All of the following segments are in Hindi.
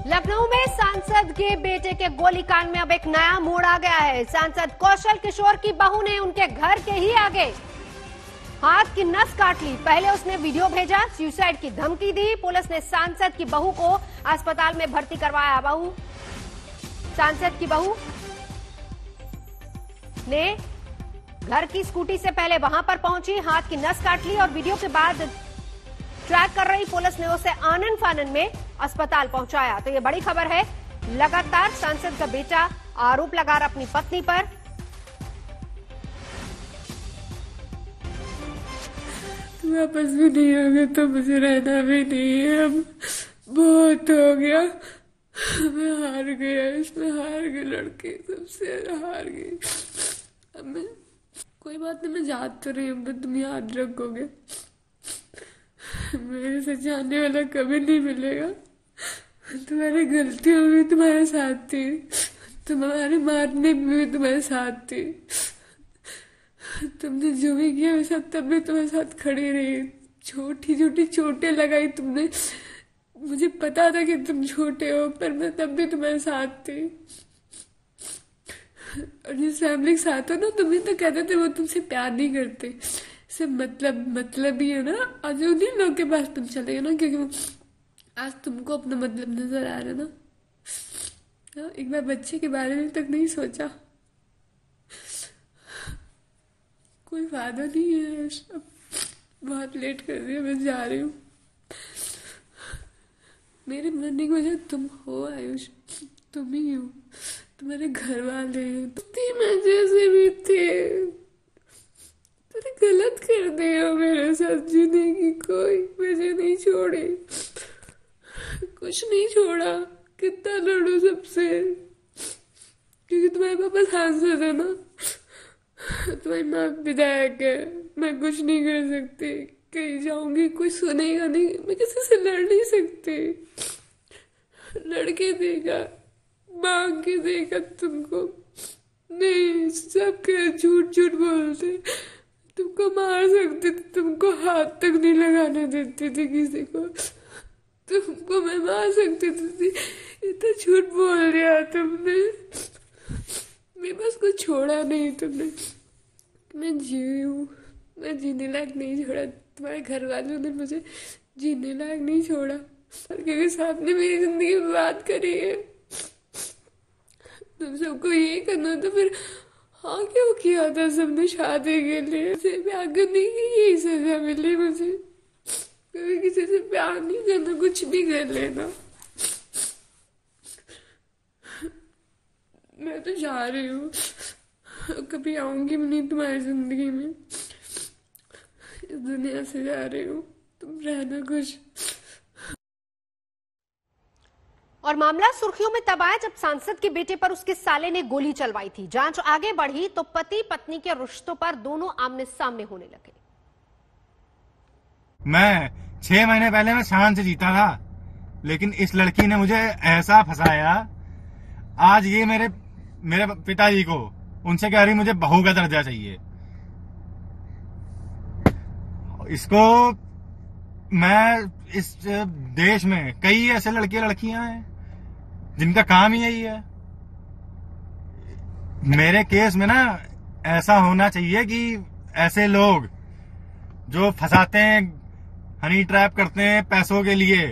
लखनऊ में सांसद के बेटे के गोलीकांड में अब एक नया मोड़ आ गया है। सांसद कौशल किशोर की बहू ने उनके घर के ही आगे हाथ की नस काट ली। पहले उसने वीडियो भेजा, सुसाइड की धमकी दी। पुलिस ने सांसद की बहू को अस्पताल में भर्ती करवाया। सांसद की बहू ने घर की स्कूटी से पहले वहां पर पहुंची, हाथ की नस काट ली और वीडियो के बाद ट्रैक कर रही पुलिस ने उसे आनन फानन में अस्पताल पहुंचाया। तो ये बड़ी खबर है। लगातार सांसद का बेटा आरोप लगा रहा अपनी पत्नी पर। तुम वापस भी नहीं होगे तो मुझे रहना भी नहीं है। अब बहुत हो गया, मैं हार गया, इसमें हार गई, लड़के सबसे हार गई। अब मैं कोई बात नहीं, मैं याद तो रही हूँ, तुम याद रखोगे। मेरे से जानने वाला कभी नहीं मिलेगा। तुम्हारी गलतियों में तुम्हारे साथ थी, तुम्हारे मारने में भी तुम्हारे साथ थी, तुमने जो भी किया मेरे साथ तब भी तुम्हारे साथ खड़ी रही। छोटी छोटी चोटें लगाई तुमने, मुझे पता था कि तुम छोटे हो, पर मैं तब भी तुम्हारे साथ थी। और जिस फैमिली के साथ हो ना, तुम्हें तो कहते थे वो तुमसे प्यार नहीं करते, सिर्फ मतलब ही है ना। आज उन्हीं लोग के पास तुम चले गए ना, क्योंकि आज तुमको अपना मतलब नजर आ रहा ना। एक बार बच्चे के बारे में तक नहीं सोचा। कोई फायदा नहीं है, सब बहुत लेट कर दिया, मैं जा रही हूँ। मेरे मरने की वजह तुम हो आयुष, तुम ही हो, तुम्हारे घर वाले मैं जैसे भी थे। तुमने गलत कर दिया मेरे साथ, जीने की कोई वजह नहीं छोड़ी, कुछ नहीं छोड़ा। कितना लड़ू सबसे, क्योंकि तुम्हारे पापा सांसद है ना, तुम्हारी माँ विधायक है। मैं कुछ नहीं कर सकती, कहीं जाऊंगी कोई सुनेगा नहीं, मैं किसी से लड़ नहीं सकती। लड़के देगा, मांग के देगा तुमको नहीं, सब झूठ झूठ बोलते। तुमको मार सकती थी, तुमको हाथ तक नहीं लगाने देती थी किसी को, तुमको मैं मार सकती थी। इतना झूठ बोल दिया तुमने, मेरे पास कुछ छोड़ा नहीं तुमने। मैं जी हूँ, मैं जीने लायक नहीं छोड़ा। तुम्हारे घर वालों ने मुझे जीने लायक नहीं छोड़ा, क्योंकि सामने मेरी जिंदगी में बात करी है। तुम सबको ये करना तो फिर हाँ क्यों किया था सबने शादी के लिए? प्यार करने की यही सजा मिली मुझे। कभी किसी से प्यार नहीं करना, कुछ भी कर लेना। मैं तो जा रही हूँ, कभी आऊंगी नहीं तुम्हारी जिंदगी में। इस दुनिया से जा रही हूँ, तुम रहना खुश। और मामला सुर्खियों में तब आया जब सांसद के बेटे पर उसके साले ने गोली चलवाई थी। जांच आगे बढ़ी तो पति पत्नी के रिश्तों पर दोनों आमने सामने होने लगे। मैं 6 महीने पहले मैं शान से जीता था, लेकिन इस लड़की ने मुझे ऐसा फंसाया। आज ये मेरे पिताजी को उनसे कह रही मुझे बहू का दर्जा चाहिए। इसको मैं इस देश में कई ऐसे लड़कियां हैं जिनका काम ही यही है। मेरे केस में ना ऐसा होना चाहिए कि ऐसे लोग जो फंसाते हैं, हनी ट्रैप करते हैं पैसों के लिए,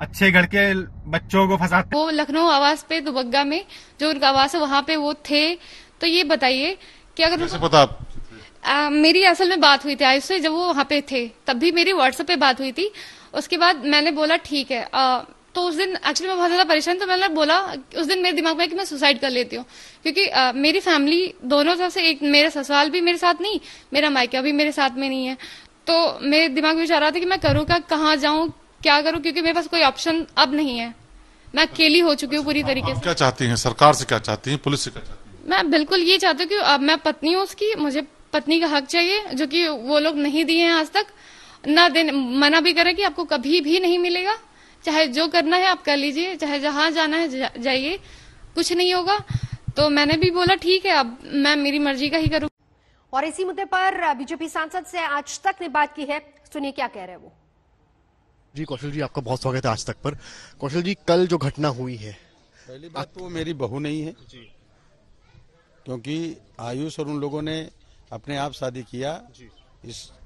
अच्छे घर के बच्चों को फंसाते। वो लखनऊ आवास पे दुबग्गा में जो उनका आवास है वहां पे वो थे। तो ये बताइए कि अगर कैसे पता मेरी असल में बात हुई थी आयुष से, जब वो वहां पे थे तब भी मेरी व्हाट्सएप पे बात हुई थी। उसके बाद मैंने बोला ठीक है। तो उस दिन एक्चुअली मैं बहुत ज्यादा परेशान, तो मैंने बोला उस दिन मेरे दिमाग में कि मैं सुसाइड कर लेती हूँ, क्योंकि मेरी फैमिली दोनों तरफ से, एक मेरे ससुराल भी मेरे साथ नहीं, मेरा मायका भी मेरे साथ में नहीं है। तो मेरे दिमाग में विचार रहा था कि मैं करूँ क्या, कहाँ जाऊँ, क्या करूँ, क्योंकि मेरे पास कोई ऑप्शन अब नहीं है। मैं अकेली हो चुकी हूँ पूरी तरीके से। क्या चाहती हैं, सरकार से क्या चाहती हैं, पुलिस से क्या चाहती हैं? मैं बिल्कुल ये चाहती हूँ कि अब मैं पत्नी हूँ उसकी, मुझे पत्नी का हक चाहिए, जो कि वो लोग नहीं दिए हैं आज तक। ना देने, मना भी करें कि आपको कभी भी नहीं मिलेगा, चाहे जो करना है आप कर लीजिए, चाहे जहां जाना है जाइए, कुछ नहीं होगा। तो मैंने भी बोला ठीक है, अब मैं मेरी मर्जी का ही करूँ। और इसी मुद्दे पर बीजेपी सांसद से आज तक ने बात की है, सुनिए क्या कह रहे हैं वो। जी कौशल जी, आपका बहुत स्वागत है आज तक पर। कौशल जी, कल जो घटना हुई है, पहली बात तो वो मेरी बहू नहीं है जी, क्योंकि आयुष और उन लोगों ने अपने आप शादी किया,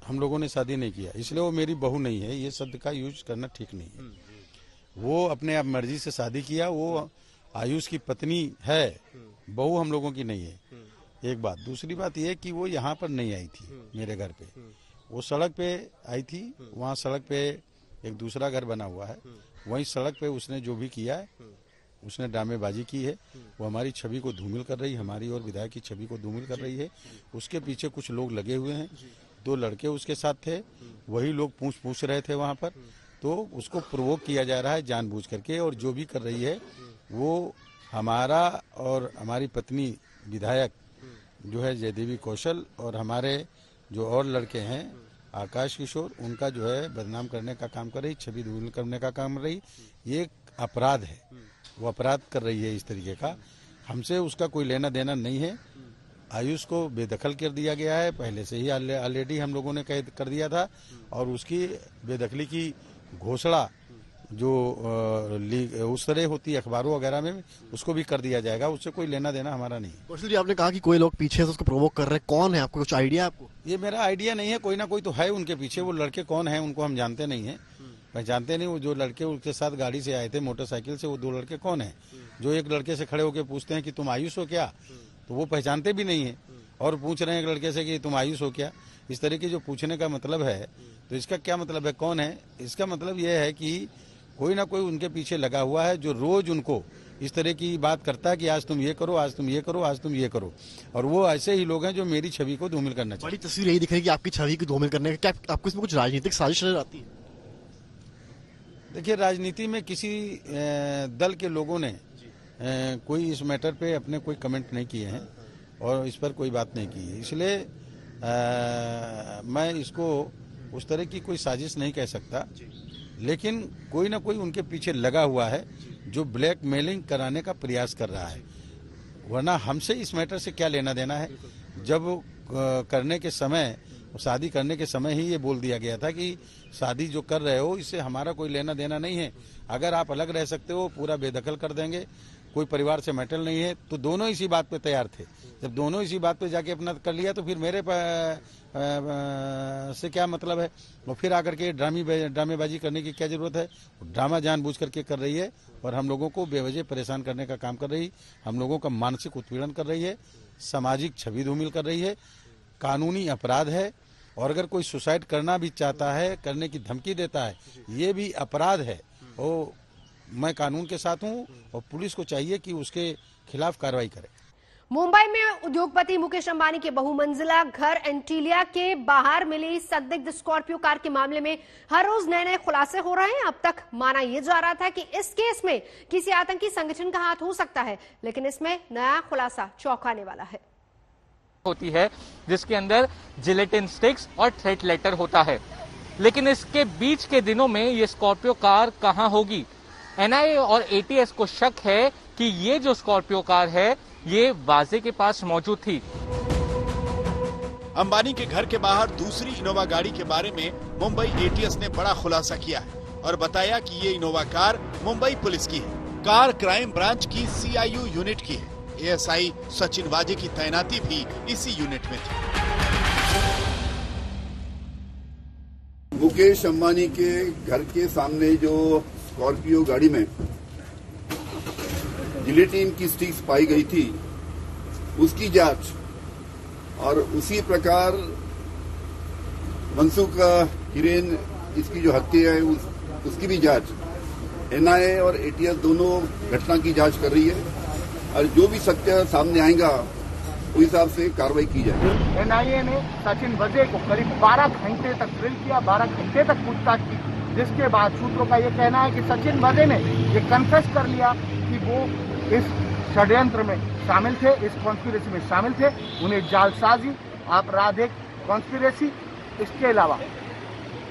हम लोगों ने शादी नहीं किया, इसलिए वो मेरी बहू नहीं है। ये शब्द का यूज करना ठीक नहीं है। वो अपने आप मर्जी से शादी किया, वो आयुष की पत्नी है, बहू हम लोगों की नहीं है। एक बात। दूसरी बात ये कि वो यहाँ पर नहीं आई थी मेरे घर पे, वो सड़क पे आई थी। वहाँ सड़क पे एक दूसरा घर बना हुआ है, वहीं सड़क पे उसने जो भी किया है, उसने ड्रामेबाजी की है। वो हमारी छवि को धूमिल कर रही है, हमारी और विधायक की छवि को धूमिल कर रही है। उसके पीछे कुछ लोग लगे हुए हैं, 2 लड़के उसके साथ थे, वही लोग पूछ रहे थे वहाँ पर। तो उसको प्रोवोक किया जा रहा है जानबूझ करके, और जो भी कर रही है वो हमारा और हमारी पत्नी विधायक जो है जयदेवी कौशल और हमारे जो और लड़के हैं आकाश किशोर, उनका जो है बदनाम करने का काम कर रही, छवि धूमिल करने का काम कर रही। ये एक अपराध है, वो अपराध कर रही है इस तरीके का। हमसे उसका कोई लेना देना नहीं है। आयुष को बेदखल कर दिया गया है, पहले से ही ऑलरेडी हम लोगों ने कर दिया था, और उसकी बेदखली की घोषणा जो उस तरह होती है अखबारों वगैरह में, उसको भी कर दिया जाएगा। उससे कोई लेना देना हमारा नहीं। कौशल जी, आपने कहा कि कोई लोग पीछे से उसको प्रोवोक कर रहे हैं, कौन है? आपको कुछ आइडिया? आपको ये मेरा आइडिया नहीं है, कोई ना कोई तो है उनके पीछे। वो लड़के कौन है उनको हम जानते नहीं है, पहचानते नहीं। वो जो लड़के उसके साथ गाड़ी से आए थे मोटरसाइकिल से, वो 2 लड़के कौन है? जो एक लड़के से खड़े होकर पूछते हैं कि तुम आयुष हो क्या, तो वो पहचानते भी नहीं है, और पूछ रहे हैं एक लड़के से कि तुम आयुष हो क्या। इस तरह के जो पूछने का मतलब है, तो इसका क्या मतलब है? कौन है? इसका मतलब यह है कि कोई ना कोई उनके पीछे लगा हुआ है, जो रोज उनको इस तरह की बात करता है कि आज तुम ये करो, आज तुम ये करो, आज तुम ये करो। और वो ऐसे ही लोग हैं जो मेरी छवि को धूमिल करना चाहिए। बड़ी तस्वीर यही दिख रही है कि आपकी छवि को धूमिल करने का, क्या आपको इसमें कुछ राजनीतिक साजिश नजर आती है? देखिए, राजनीति में किसी दल के लोगों ने कोई इस मैटर पे अपने कोई कमेंट नहीं किए हैं और इस पर कोई बात नहीं की है, इसलिए मैं इसको उस तरह की कोई साजिश नहीं कह सकता। लेकिन कोई ना कोई उनके पीछे लगा हुआ है जो ब्लैकमेलिंग कराने का प्रयास कर रहा है, वरना हमसे इस मैटर से क्या लेना देना है। जब करने के समय, शादी करने के समय ही ये बोल दिया गया था कि शादी जो कर रहे हो इससे हमारा कोई लेना देना नहीं है, अगर आप अलग रह सकते हो पूरा बेदखल कर देंगे, कोई परिवार से मैटर नहीं है। तो दोनों इसी बात पे तैयार थे। जब दोनों इसी बात पे जाके अपना कर लिया तो फिर मेरे से क्या मतलब है? और फिर आकर के ड्रामेबाजी करने की क्या जरूरत है? ड्रामा जानबूझ करके कर रही है और हम लोगों को बेवजह परेशान करने का काम कर रही, हम लोगों का मानसिक उत्पीड़न कर रही है, सामाजिक छवि धूमिल कर रही है। कानूनी अपराध है, और अगर कोई सुसाइड करना भी चाहता है, करने की धमकी देता है, ये भी अपराध है। और मैं कानून के साथ हूँ और पुलिस को चाहिए कि उसके खिलाफ कार्रवाई करे। मुंबई में उद्योगपति मुकेश अंबानी के बहुमंजिला घर एंटीलिया के बाहर मिली संदिग्ध स्कॉर्पियो कार के मामले में हर रोज नए नए खुलासे हो रहे हैं। अब तक माना यह जा रहा था कि इस केस में किसी आतंकी संगठन का हाथ हो सकता है, लेकिन इसमें नया खुलासा चौंकाने वाला है। होती है जिसके अंदर जिलेटिन स्टिक्स और थ्रेट लेटर होता है, लेकिन इसके बीच के दिनों में ये स्कॉर्पियो कार कहां होगी? एनआईए और एटीएस को शक है कि ये जो स्कॉर्पियो कार है ये वाजे के पास मौजूद थी। अंबानी के घर के बाहर दूसरी इनोवा गाड़ी के बारे में मुंबई एटीएस ने बड़ा खुलासा किया है और बताया कि ये इनोवा कार मुंबई पुलिस की है। कार क्राइम ब्रांच की सीआईयू यूनिट की है। एएसआई सचिन वाजे की तैनाती भी इसी यूनिट में थी। मुकेश अंबानी के घर के सामने जो स्कॉर्पियो गाड़ी में जिलेटिन की स्टिक्स पाई गई थी, उसकी जांच और उसी प्रकार मनसुख हिरेन इसकी जो हत्या है उसकी भी जांच एनआईए और एटीएस दोनों घटना की जांच कर रही है, और जो भी सत्य सामने आएगा उस हिसाब से कार्रवाई की जाएगी। एनआईए ने सचिन वजे को करीब 12 घंटे तक ड्रिल किया, 12 घंटे तक पूछताछ की, जिसके बाद सूत्रों का ये कहना है कि सचिन वजे ने ये कन्फेस कर लिया कि वो इस षड्यंत्र में शामिल थे, इस कॉन्स्पिरेसी में शामिल थे। उन्हें जालसाजी, आपराधिक कॉन्स्पिरेसी, इसके अलावा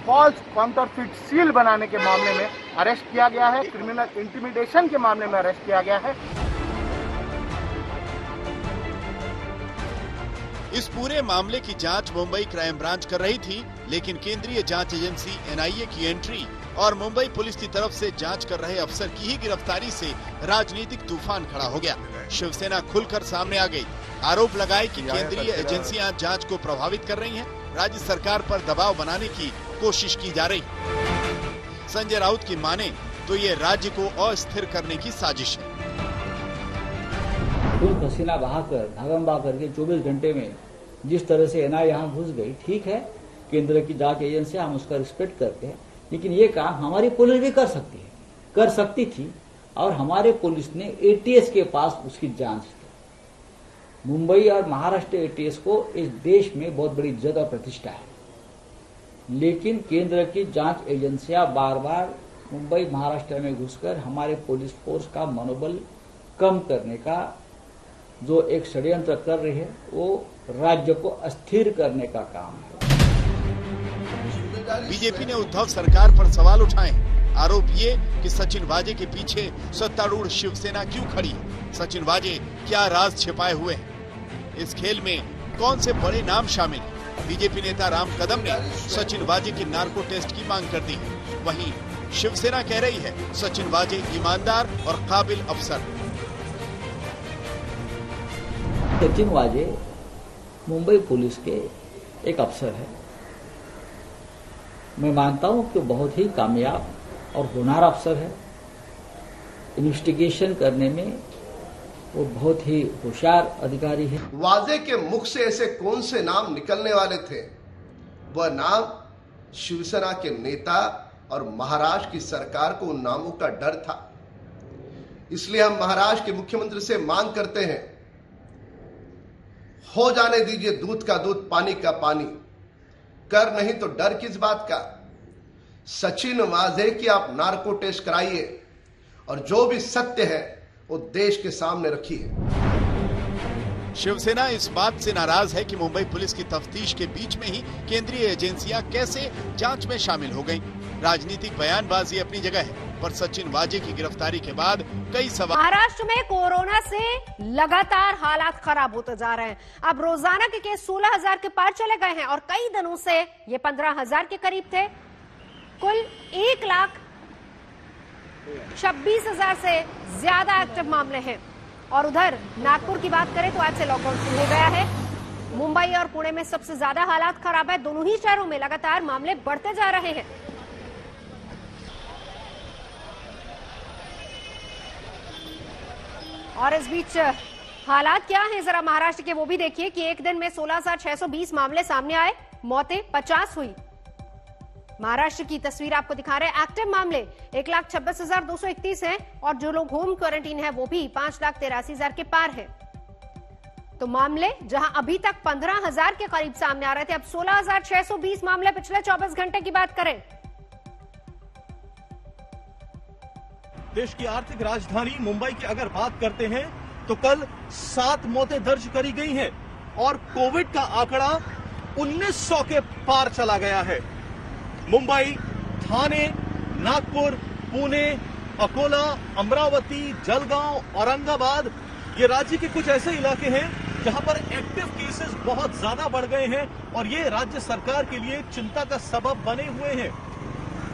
फॉल्स काउंटरफिट सील बनाने के मामले में अरेस्ट किया गया है, क्रिमिनल इंटिमिडेशन के मामले में अरेस्ट किया गया है। इस पूरे मामले की जांच मुंबई क्राइम ब्रांच कर रही थी, लेकिन केंद्रीय जांच एजेंसी एनआईए की एंट्री और मुंबई पुलिस की तरफ से जांच कर रहे अफसर की ही गिरफ्तारी से राजनीतिक तूफान खड़ा हो गया। शिवसेना खुलकर सामने आ गई, आरोप लगाए कि केंद्रीय एजेंसियां जांच को प्रभावित कर रही हैं, राज्य सरकार पर दबाव बनाने की कोशिश की जा रही। संजय राउत की माने तो ये राज्य को अस्थिर करने की साजिश है। खून पसीना बहाकर धर्म बहा करके 24 घंटे में जिस तरह से एनआईए यहाँ घुस गई, ठीक है, केंद्र की जांच एजेंसी, हम उसका रिस्पेक्ट करते हैं, लेकिन ये काम हमारी पुलिस भी कर सकती थी और हमारे पुलिस ने एटीएस के पास उसकी जांच की। मुंबई और महाराष्ट्र एटीएस को इस देश में बहुत बड़ी इज्जत और प्रतिष्ठा है, लेकिन केंद्र की जांच एजेंसियां बार बार मुंबई महाराष्ट्र में घुसकर हमारे पुलिस फोर्स का मनोबल कम करने का जो एक षड्यंत्र कर रही है, वो राज्य को अस्थिर करने का काम है। बीजेपी ने उद्धव सरकार पर सवाल उठाए। आरोप ये कि सचिन वाजे के पीछे सत्तारूढ़ शिवसेना क्यों खड़ी है? सचिन वाजे क्या राज छिपाए हुए हैं? इस खेल में कौन से बड़े नाम शामिल हैं? बीजेपी नेता राम कदम ने सचिन वाजे के नार्को टेस्ट की मांग कर दी है। वहीं शिवसेना कह रही है सचिन वाजे ईमानदार और काबिल अफसर। सचिन वाजे मुंबई पुलिस के एक अफसर है। मैं मानता हूं कि बहुत ही कामयाब और होनहार अफसर है। इन्वेस्टिगेशन करने में वो बहुत ही होशियार अधिकारी है। वाजे के मुख से ऐसे कौन से नाम निकलने वाले थे? वह नाम शिवसेना के नेता और महाराष्ट्र की सरकार को उन नामों का डर था। इसलिए हम महाराष्ट्र के मुख्यमंत्री से मांग करते हैं, हो जाने दीजिए दूध का दूध पानी का पानी, कर नहीं तो डर किस बात का। सचिन वाजे की आप नार्को टेस्ट कराइए और जो भी सत्य है वो देश के सामने रखिए। शिवसेना इस बात से नाराज है कि मुंबई पुलिस की तफ्तीश के बीच में ही केंद्रीय एजेंसियां कैसे जांच में शामिल हो गईं। राजनीतिक बयानबाजी अपनी जगह है, पर सचिन वाजे की गिरफ्तारी के बाद कई सवाल। महाराष्ट्र में कोरोना से लगातार हालात खराब होते जा रहे हैं। अब रोजाना के केस 16,000 के पार चले गए हैं और कई दिनों से ये 15,000 के करीब थे। कुल 1,26,000 से ज्यादा एक्टिव मामले हैं। और उधर नागपुर की बात करें तो आज से लॉकडाउन शुरू हो गया है। मुंबई और पुणे में सबसे ज्यादा हालात खराब है। दोनों ही शहरों में लगातार मामले बढ़ते जा रहे हैं। और इस बीच हालात क्या हैं जरा महाराष्ट्र के वो भी देखिए कि एक दिन में 16,620 मामले सामने आए, मौतें 50 हुई। महाराष्ट्र की तस्वीर आपको दिखा रहे हैं। एक्टिव मामले 1,26,231 हैं और जो लोग होम क्वारंटीन है वो भी 5,83,000 के पार है। तो मामले जहां अभी तक 15,000 के करीब सामने आ रहे थे, अब 16,620 मामले पिछले 24 घंटे की बात करें। देश की आर्थिक राजधानी मुंबई की अगर बात करते हैं तो कल 7 मौतें दर्ज करी गई हैं और कोविड का आंकड़ा 1900 के पार चला गया है। मुंबई, ठाणे, नागपुर, पुणे, अकोला, अमरावती, जलगांव, औरंगाबाद, ये राज्य के कुछ ऐसे इलाके हैं जहां पर एक्टिव केसेस बहुत ज्यादा बढ़ गए हैं और ये राज्य सरकार के लिए चिंता का सबब बने हुए हैं।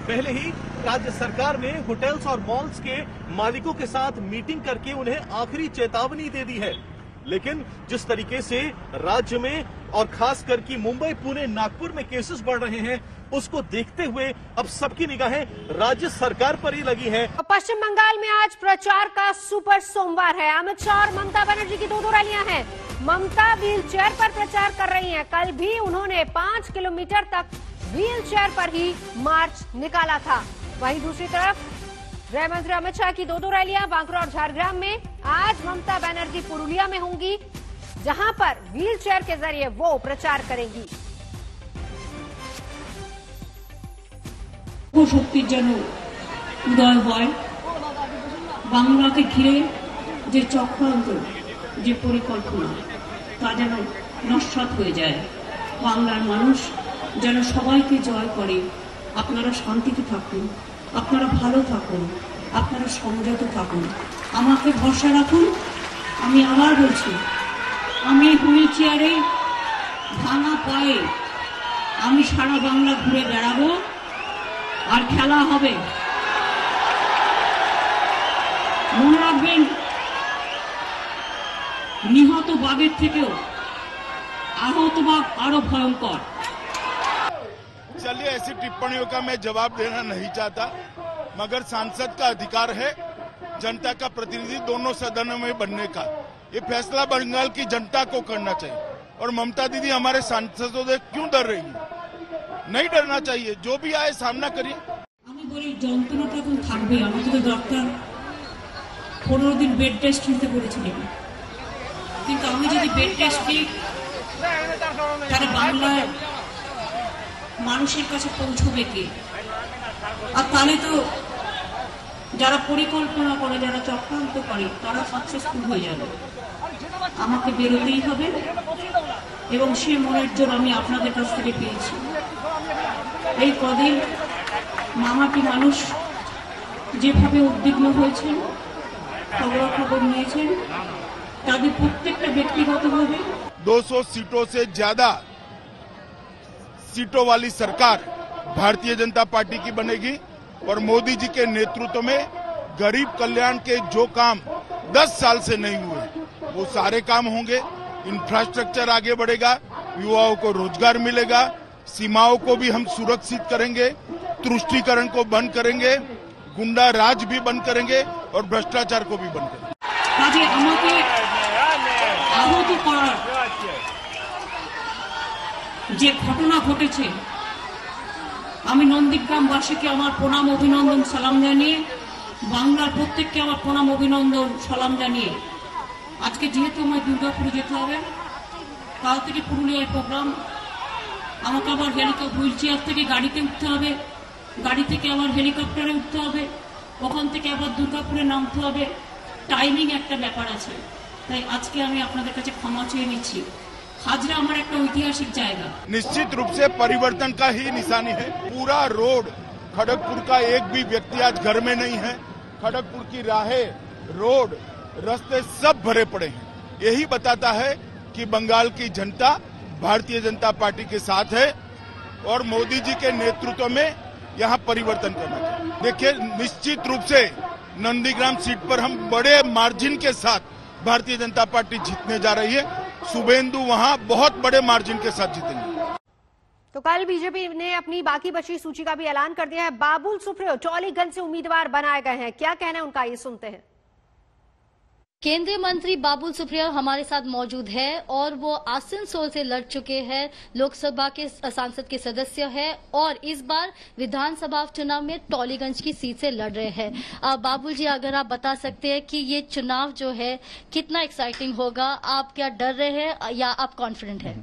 पहले ही राज्य सरकार ने होटल्स और मॉल्स के मालिकों के साथ मीटिंग करके उन्हें आखिरी चेतावनी दे दी है, लेकिन जिस तरीके से राज्य में और खास करके मुंबई, पुणे, नागपुर में केसेस बढ़ रहे हैं, उसको देखते हुए अब सबकी निगाहें राज्य सरकार पर ही लगी है। पश्चिम बंगाल में आज प्रचार का सुपर सोमवार है। अमित शाह और ममता बनर्जी की 2 रैलियां हैं। ममता व्हील चेयर पर प्रचार कर रही हैं। कल भी उन्होंने 5 किलोमीटर तक व्हील चेयर पर ही मार्च निकाला था। वहीं दूसरी तरफ गृह मंत्री अमित शाह की 2 रैलियां बांकुरा और झारग्राम में। आज ममता बनर्जी पुरुलिया में होंगी, जहां पर व्हील चेयर के जरिए वो प्रचार करेंगी। শক্তির যেন উদয় হয়, বাংলাকে ঘিরে যে চক্রান্ত, যে পরিকল্পনা, তা যেন নস্যাৎ হয়ে যায়। বাংলার মানুষ যেন সবাইকে জয় করে। আপনারা শান্তিতে থাকুন, আপনারা ভালো থাকুন, আপনারা সংযত থাকুন, আমাকে ভরসা রাখুন। আমি আবার বলছি, আমি হুইল চেয়ারে ভাঙা পায়ে আমি সারা বাংলা ঘুরে বেড়াবো। আর খেলা হবে। মনে রাখবেন, নিহত বাঘের থেকেও आहत बाघ आरो भयंकर। चलिए, ऐसी टिप्पणियों का मैं जवाब देना नहीं चाहता, मगर सांसद का अधिकार है जनता का प्रतिनिधि दोनों सदनों में बनने का। ये फैसला बंगाल की जनता को करना चाहिए। और ममता दीदी हमारे सांसदों से क्यों डर रही है? नहीं डरना चाहिए, जो भी आए सामना करिए। আমি বলি যন্ত্রণাটা এখন থাকবে, আমাদের তো দরকার 15 দিন বেড টেস্ট নিতে বলেছিলেন, কিন্তু আমি যদি বেড টেস্ট নিই তাহলে বাংলায় মানুষের কাছে পৌঁছবে কে? আর তাহলে তো যারা পরিকল্পনা করে, যারা চক্রান্ত করে, তারা সাকসেসফুল হয়ে যাবে। আমাকে বেরোতেই হবে এবং সে মনের জোর আমি আপনাদের কাছ থেকে পেয়েছি। এই কদিন মামাটি মানুষ যেভাবে উদ্বিগ্ন হয়েছেন, খবরাখবর নিয়েছেন, তাদের প্রত্যেকটা ব্যক্তিগতভাবে 200 सीटों से ज्यादा सीटों वाली सरकार भारतीय जनता पार्टी की बनेगी और मोदी जी के नेतृत्व में गरीब कल्याण के जो काम 10 साल से नहीं हुए वो सारे काम होंगे। इंफ्रास्ट्रक्चर आगे बढ़ेगा, युवाओं को रोजगार मिलेगा, सीमाओं को भी हम सुरक्षित करेंगे, तुष्टीकरण को बंद करेंगे, गुंडा राज भी बंद करेंगे और भ्रष्टाचार को भी बंद करेंगे। আহত করার যে ঘটনা ঘটেছে, আমি নন্দীগ্রামবাসীকে আমার প্রণাম অভিনন্দন সালাম জানিয়ে, বাংলার প্রত্যেককে আমার প্রণাম অভিনন্দন সালাম জানিয়ে, আজকে যেহেতু আমার দুর্গাপুরে যেতে হবে, কাল থেকে পুরুলিয়ায় প্রোগ্রাম, আমাকে আবার হুইল চেয়ার থেকে গাড়িতে উঠতে হবে, গাড়ি থেকে আবার হেলিকপ্টারে উঠতে হবে, ওখান থেকে আবার দুর্গাপুরে নামতে হবে। টাইমিং একটা ব্যাপার আছে, তাই আজকে আমি আপনাদের কাছে ক্ষমা চেয়ে নিচ্ছি। हाजरा हमारा एक ऐतिहासिक जाएगा। निश्चित रूप से परिवर्तन का ही निशानी है। पूरा रोड खड़गपुर का एक भी व्यक्ति आज घर में नहीं है। खड़गपुर की राहें, रोड, रास्ते सब भरे पड़े हैं। यही बताता है कि बंगाल की जनता भारतीय जनता पार्टी के साथ है और मोदी जी के नेतृत्व में यहाँ परिवर्तन करना चाहिए। देखिए, निश्चित रूप से नंदीग्राम सीट पर हम बड़े मार्जिन के साथ भारतीय जनता पार्टी जीतने जा रही है। शुभेंदु वहां बहुत बड़े मार्जिन के साथ जीतेंगे। तो कल बीजेपी ने अपनी बाकी बची सूची का भी ऐलान कर दिया है। बाबुल सुप्रियो टॉलीगंज से उम्मीदवार बनाए गए हैं, क्या कहना है उनका, ये सुनते हैं। केंद्रीय मंत्री बाबुल सुप्रियो हमारे साथ मौजूद है और वो आसनसोल से लड़ चुके हैं, लोकसभा के सांसद के सदस्य हैं और इस बार विधानसभा चुनाव में टॉलीगंज की सीट से लड़ रहे हैं। बाबुल जी, अगर आप बता सकते हैं कि ये चुनाव जो है कितना एक्साइटिंग होगा, आप क्या डर रहे हैं या आप कॉन्फिडेंट हैं?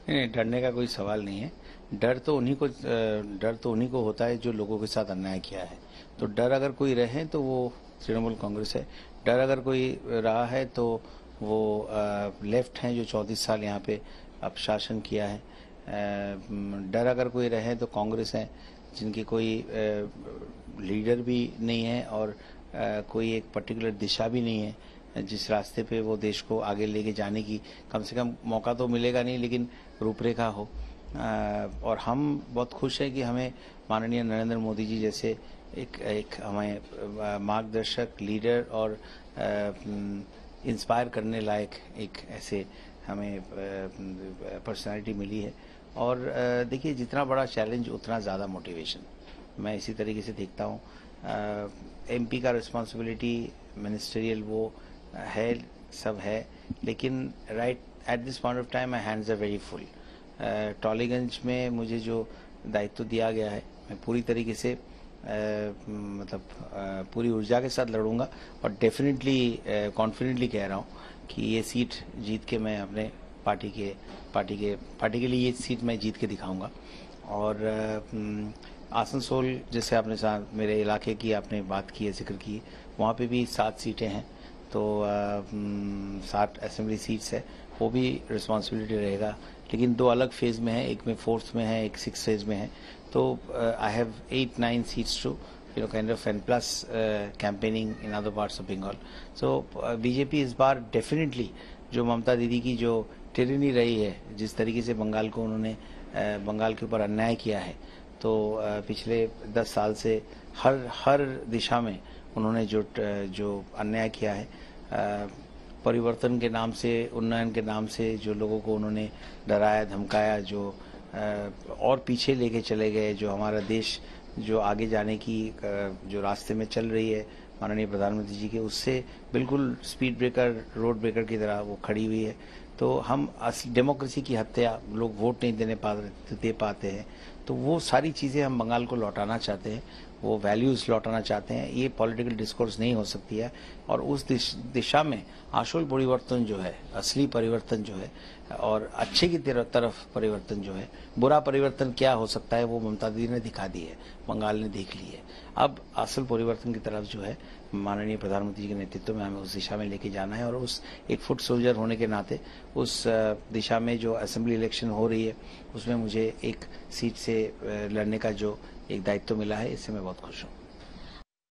नहीं, डरने का कोई सवाल नहीं है। डर तो उन्हीं को होता है जो लोगों के साथ अन्याय किया है। तो डर अगर कोई रहे तो वो तृणमूल कांग्रेस है। डर अगर कोई रहा है तो वो लेफ्ट हैं जो 34 साल यहाँ पे अब शासन किया है। डर अगर कोई रहे तो कांग्रेस है जिनकी कोई लीडर भी नहीं है और कोई एक पर्टिकुलर दिशा भी नहीं है जिस रास्ते पे वो देश को आगे लेके जाने की कम से कम मौका तो मिलेगा नहीं, लेकिन रूपरेखा हो। और हम बहुत खुश हैं कि हमें माननीय नरेंद्र मोदी जी जैसे एक हमें मार्गदर्शक, लीडर और इंस्पायर करने लायक एक ऐसे हमें पर्सनालिटी मिली है। और देखिए, जितना बड़ा चैलेंज उतना ज़्यादा मोटिवेशन, मैं इसी तरीके से देखता हूँ। एमपी का रिस्पॉन्सिबिलिटी मिनिस्टरियल वो है, सब है, लेकिन right at this point of time my hands are very full. Tollygunge में मुझे जो दायित्व दिया गया है, मैं पूरी तरीके से पूरी ऊर्जा के साथ लड़ूंगा और डेफिनेटली कॉन्फिडेंटली कह रहा हूँ कि ये सीट जीत के मैं अपने पार्टी के लिए ये सीट मैं जीत के दिखाऊंगा। और आसनसोल जैसे आपने मेरे इलाके की आपने बात की है, जिक्र की, वहाँ पे भी 7 सीटें हैं, तो 7 असेंबली सीट्स है, वो भी रिस्पॉन्सिबिलिटी रहेगा, लेकिन 2 अलग फेज में है, एक में 4th में है, एक 6th फेज में है। तो I have 8-9 seats to kind of and plus campaigning in other parts of Bengal. So BJP इस बार definitely जो ममता दीदी की जो टिरनी रही है, जिस तरीके से बंगाल को उन्होंने बंगाल के ऊपर अन्याय किया है, तो पिछले 10 साल से हर दिशा में उन्होंने जो अन्याय किया है, परिवर्तन के नाम से, उन्नयन के नाम से जो लोगों को उन्होंने डराया धमकाया, जो और पीछे लेके चले गए, जो हमारा देश जो आगे जाने की जो रास्ते में चल रही है माननीय प्रधानमंत्री जी के, उससे बिल्कुल स्पीड ब्रेकर, रोड ब्रेकर की तरह वो खड़ी हुई है। तो हम डेमोक्रेसी की हत्या, लोग वोट नहीं दे पाते हैं, तो वो सारी चीज़ें हम बंगाल को लौटाना चाहते हैं, वो वैल्यूज़ लौटाना चाहते हैं। ये पॉलिटिकल डिस्कोर्स नहीं हो सकती है और उस दिशा में आशुल परिवर्तन जो है, असली परिवर्तन जो है और अच्छे की तरफ परिवर्तन जो है, बुरा परिवर्तन क्या हो सकता है वो ममता दीदी ने दिखा दी है, बंगाल ने देख ली है। अब असल परिवर्तन की तरफ जो है माननीय प्रधानमंत्री जी के नेतृत्व में हमें उस दिशा में लेके जाना है और उस एक फुट सोल्जर होने के नाते उस दिशा में जो असेंबली इलेक्शन हो रही है उसमें मुझे एक सीट से लड़ने का जो एक दायित्व मिला है, इससे मैं बहुत खुश हूँ।